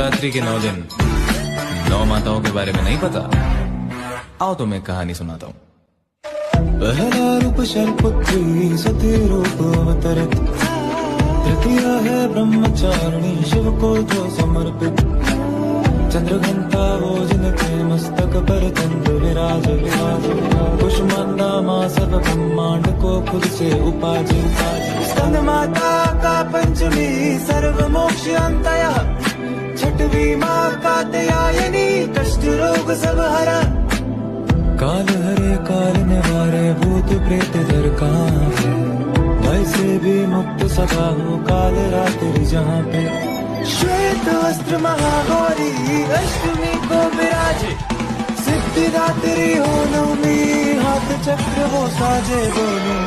नवरात्रि के 9 दिन 9 माताओं के बारे में नहीं पता? आओ तो मैं कहानी सुनाता हूँ। पहला रूप शैलपुत्री सती रूप अवतरित, तृतीय है ब्रह्मचारिणी शिव को जो समर्पित, चंद्रघंटा वो जिनके मस्तक पर चंद्र विराज विराज, कुष्मांडा माँ सर्व ब्रह्मांड को खुद से उपाजी, स्कंद माता का पंचमी सर्व मोक्ष अंतया, छठवीं माँ कात्यायनी कष्ट रोग सब हरा, काल हरे काल निवारे भूत प्रेत दर कहाँ है, भय से भी मुक्त सदा हो काल रात्रि जहाँ पे, श्वेत वस्त्र महागौरी अष्टमी को विराजे, सिद्धिदात्री हो नवमी हाथ चक्र वो साजे दोनों,